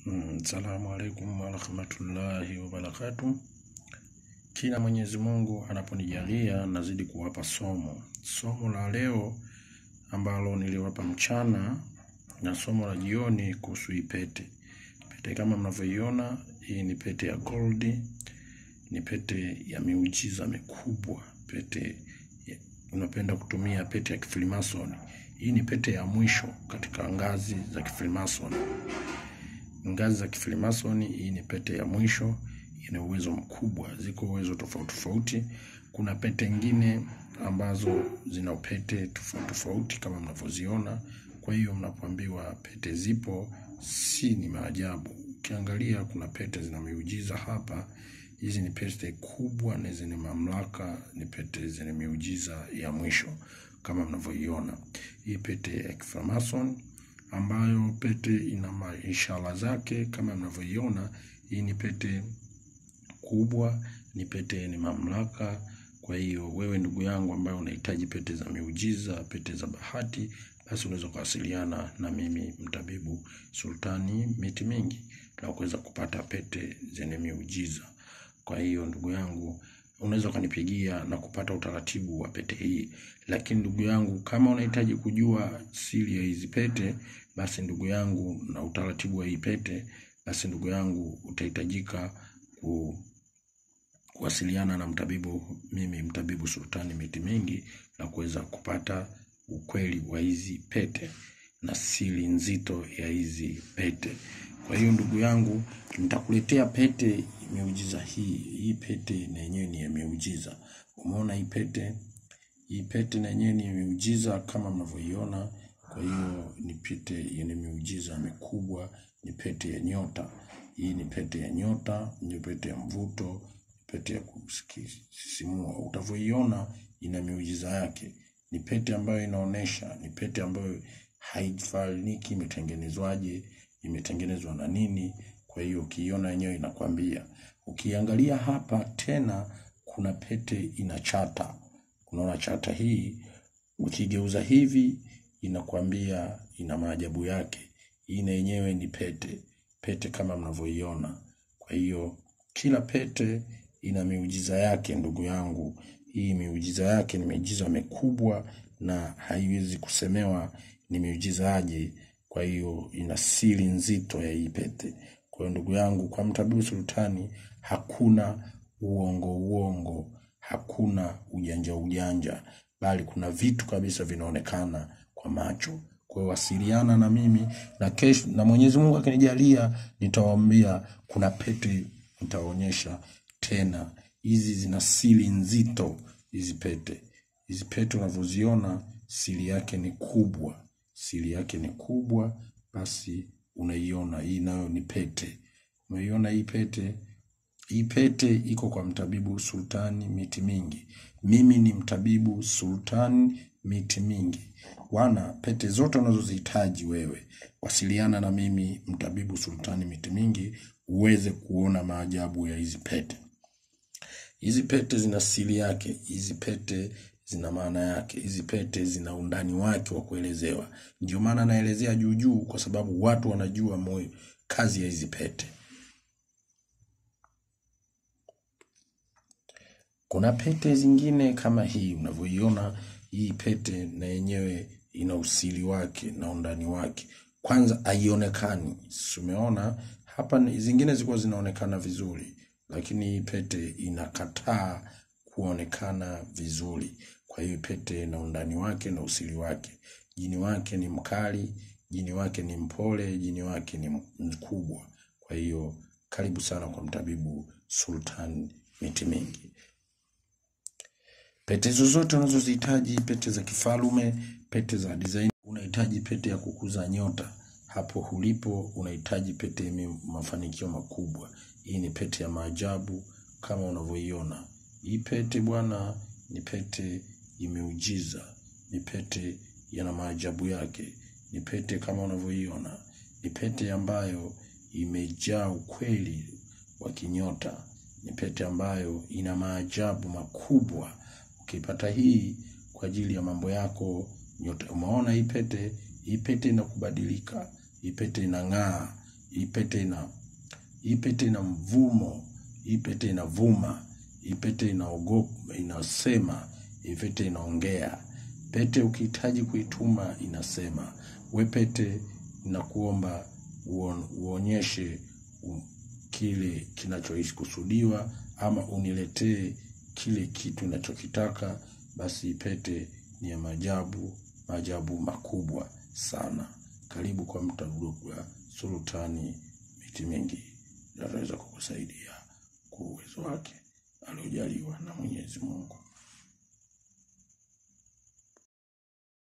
Assalamu alaikum wa rahmatullahi wa barakatuh. Kila Mwenyezi Mungu anaponijalia nazidi kuwapa somo la leo ambalo niliwapa mchana na somo la jioni kuhusu pete. Pete kama mnavyoiona, hii ni pete ya gold, ni pete ya miujiza mikubwa. Pete unapenda kutumia pete ya Freemason. Hii ni pete ya mwisho katika ngazi za Freemason. Ngazi za Freemason, hii ni pete ya mwisho, ina uwezo mkubwa. Ziko uwezo tofauti. Kuna pete nyingine ambazo zina pete tofauti kama mnavyoziona. Kwa hiyo mnapoambiwa pete zipo, si ni maajabu. Ukiangalia kuna pete zina miujiza hapa. Hizi ni pete kubwa na zenye mamlaka, ni pete zenye miujiza ya mwisho kama mnavyoiona. Hii pete ya Freemason ambayo pete ina maishala zake kama mnavyoiona. Hii ni pete kubwa, ni pete yenye mamlaka. Kwa hiyo wewe ndugu yangu ambaye unahitaji pete za miujiza, pete za bahati, basi unaweza kuwasiliana na mimi mtabibu Sultani Miti Mingi na kuweza kupata pete zenye miujiza. Kwa hiyo ndugu yangu, unaweza kunipigia na kupata utaratibu wa pete hii. Lakini ndugu yangu, kama unahitaji kujua siri ya hizi pete, basi ndugu yangu, na utaratibu wa hii pete, basi ndugu yangu utahitajika kuwasiliana na mtabibu Sultani Miti Mingi na kuweza kupata ukweli wa hizi pete na siri nzito ya hizi pete. Kwa hiyo ndugu yangu, nitakuletea pete miujiza hii. Hii pete na yenyewe ni ya miujiza. Umeona hii pete? Hii pete na yenyewe ni miujiza kama mnavyoiona. Kwa hiyo ni pete yenye miujiza mikubwa, ni pete ya nyota. Hii ni pete ya nyota, ni pete ya mvuto, pete ya kusisimua. Utavyoiona ina miujiza yake. Ni pete ambayo inaonesha, ni pete ambayo haifahamiki imetengenezwaje, imetengenezwa na nini. Kwa hiyo ukiiona yenyewe inakwambia. Ukiangalia hapa tena kuna pete ina chata. Unaona chata hii, ukigeuza hivi inakwambia ina maajabu yake. Hii na yenyewe ni pete kama mnavyoiona. Kwa hiyo kila pete ina miujiza yake ndugu yangu. Hii miujiza yake ni miujiza mikubwa na haiwezi kusemewa ni miujiza aje. Kwa hiyo ina siri nzito ya hii pete. Kwa hiyo ndugu yangu, kwa mtabibu Sultani hakuna uongo, hakuna ujanja, bali kuna vitu kabisa vinaonekana kwa macho. Kwa hiyo wasiliana na mimi na kesho, na Mwenyezi Mungu akinijalia nitawaambia kuna pete nitaonyesha tena. Hizi zina siri nzito hizi pete. Hizi pete unavyoziona siri yake ni kubwa. Siri yake ni kubwa, basi unaiona hii nayo ni pete. Unaiona hii pete? Hii pete iko kwa mtabibu Sultani Miti Mingi. Mimi ni mtabibu Sultani Miti Mingi. Pete zote unazozihitaji wewe, wasiliana na mimi mtabibu Sultani Miti Mingi uweze kuona maajabu ya hizi pete. Hizi pete zina siri yake, hizi pete zina maana yake, hizi pete zina undani wake wa kuelezewa. Ndio maana naelezea juu kwa sababu watu wanajua kazi ya hizi pete. Kuna pete zingine kama hii unavyoiona. Hii pete na yenyewe ina usiri wake na undani wake. Kwanza haionekani. Umeona hapa zingine zilikuwa zinaonekana vizuri, lakini hii pete inakataa kuonekana vizuri. Kwa hiyo pete na undani wake na usiri wake. Jini wake ni mkali, jini wake ni mpole, jini wake ni mkubwa. Kwa hiyo karibu sana kwa mtabibu Sultani Miti Mingi. Pete zozote unazozihitaji, pete za kifalume, pete za design, unahitaji pete ya kukuza nyota. Hapo ulipo unahitaji pete yenye mafanikio makubwa. Hii ni pete ya maajabu kama unavyoiona. Hii pete bwana ni pete imeujiza. Ni pete yana maajabu yake. Ni pete kama unavyoiona. Ni pete ambayo imejaa ukweli wa kinyota. Ni pete ambayo ina maajabu makubwa. Ukipata hii kwa ajili ya mambo yako nyota. Umeona hii pete inakubadilika. Hii pete inang'aa. Hii pete ina mvumo, hii pete inavuma, hii pete inaogopa, inasema, hii pete inaongea. Pete ukihitaji kuituma inasema. We pete nakuomba uonyeshe kile kinachokusudiwa, ama uniletee kile kitu ninachokitaka. Basi pete ni ya maajabu makubwa sana. Karibu kwa mtabibu wa Sultani Miti Mingi, anaweza kukusaidia kwa uwezo wake aliojaliwa na Mwenyezi Mungu.